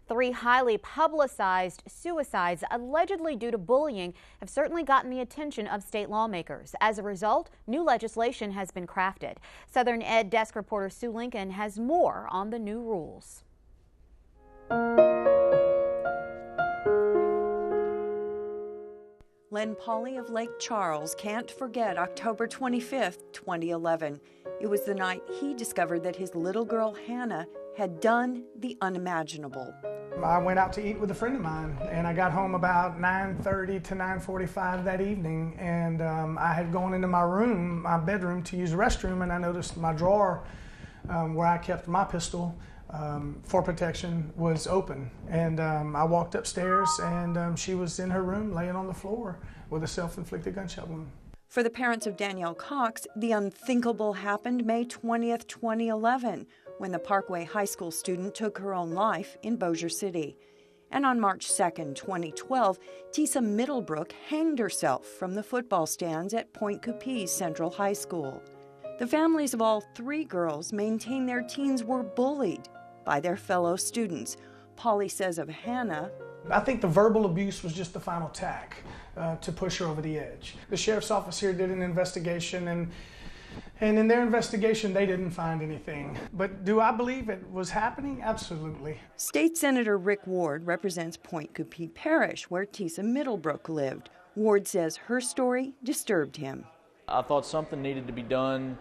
Three highly publicized suicides allegedly due to bullying have certainly gotten the attention of state lawmakers. As a result, new legislation has been crafted. Southern Ed Desk reporter Sue Lincoln has more on the new rules. Len Pauly of Lake Charles can't forget October 25th, 2011. It was the night he discovered that his little girl Hannah had done the unimaginable. I went out to eat with a friend of mine, and I got home about 9:30 to 9:45 that evening, and I had gone into my bedroom to use the restroom, and I noticed my drawer where I kept my pistol for protection was open. And I walked upstairs, and she was in her room laying on the floor with a self-inflicted gunshot wound. For the parents of Danielle Cox, the unthinkable happened May 20th, 2011, when the Parkway High School student took her own life in Bossier City. And on March 2nd, 2012, Tisa Middlebrook hanged herself from the football stands at Point Coupee Central High School. The families of all three girls maintain their teens were bullied by their fellow students. Pauly says of Hannah, I think the verbal abuse was just the final tack to push her over the edge. The sheriff's office here did an investigation, and in their investigation, they didn't find anything. But do I believe it was happening? Absolutely. State Senator Rick Ward represents Point Coupee Parish, where Tisa Middlebrook lived. Ward says her story disturbed him. I thought something needed to be done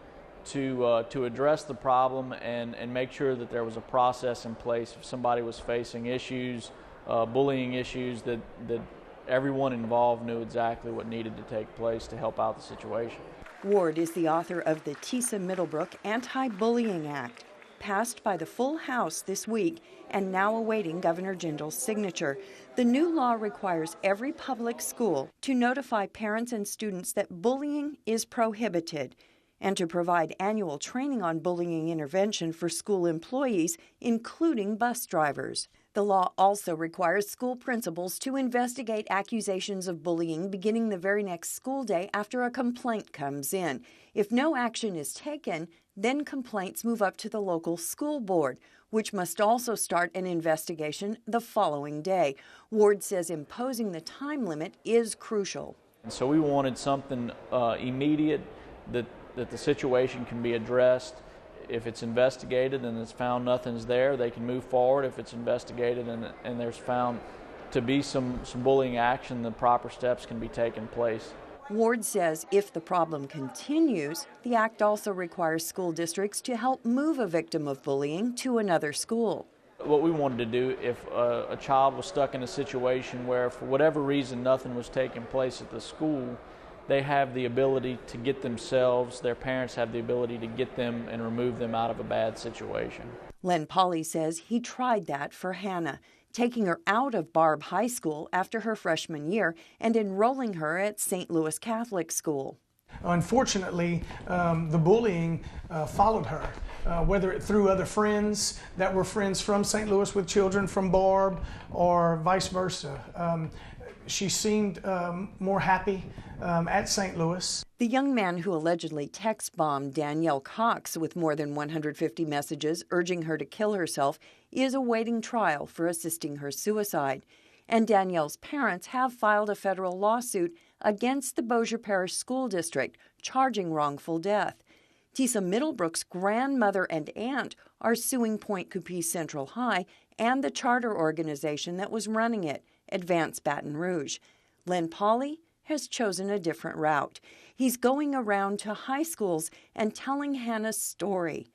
to address the problem and make sure that there was a process in place if somebody was facing issues, bullying issues, that everyone involved knew exactly what needed to take place to help out the situation. Ward is the author of the Tisa Middlebrook Anti-Bullying Act, passed by the full House this week and now awaiting Governor Jindal's signature. The new law requires every public school to notify parents and students that bullying is prohibited and to provide annual training on bullying intervention for school employees, including bus drivers. The law also requires school principals to investigate accusations of bullying beginning the very next school day after a complaint comes in. If no action is taken, then complaints move up to the local school board, which must also start an investigation the following day. Ward says imposing the time limit is crucial. And so we wanted something immediate that the situation can be addressed. If it's investigated and it's found nothing's there, they can move forward. If it's investigated and there's found to be some bullying action, the proper steps can be taken place. Ward says if the problem continues, the act also requires school districts to help move a victim of bullying to another school. What we wanted to do, if a child was stuck in a situation where for whatever reason nothing was taking place at the school, they have the ability to get themselves, their parents have the ability to get them and remove them out of a bad situation. Len Pauly says he tried that for Hannah, taking her out of Barb High School after her freshman year and enrolling her at St. Louis Catholic School. Unfortunately, the bullying followed her, whether it through other friends that were friends from St. Louis with children from Barb or vice versa. She seemed more happy at St. Louis. The young man who allegedly text-bombed Danielle Cox with more than 150 messages urging her to kill herself is awaiting trial for assisting her suicide. And Danielle's parents have filed a federal lawsuit against the Bossier Parish School District, charging wrongful death. Tisa Middlebrook's grandmother and aunt are suing Point Coupee Central High and the charter organization that was running it, Advance Baton Rouge. Len Pauly has chosen a different route. He's going around to high schools and telling Hannah's story.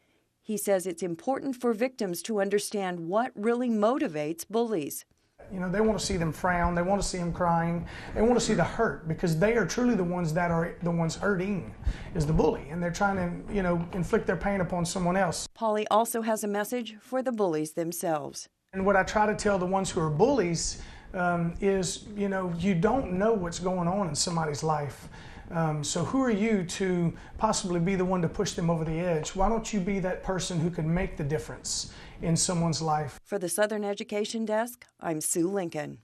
He says it's important for victims to understand what really motivates bullies. You know, they want to see them frown, they want to see them crying, they want to see the hurt, because they are truly the ones that are the ones hurting, is the bully, and they're trying to, inflict their pain upon someone else. Pauly also has a message for the bullies themselves. And what I try to tell the ones who are bullies is, you don't know what's going on in somebody's life. So who are you to possibly be the one to push them over the edge? Why don't you be that person who can make the difference in someone's life? For the Southern Education Desk, I'm Sue Lincoln.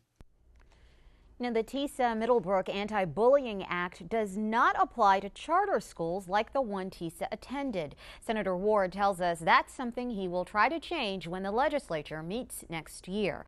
Now, the Tisa Middlebrook Anti-Bullying Act does not apply to charter schools like the one Tisa attended. Senator Ward tells us that's something he will try to change when the legislature meets next year.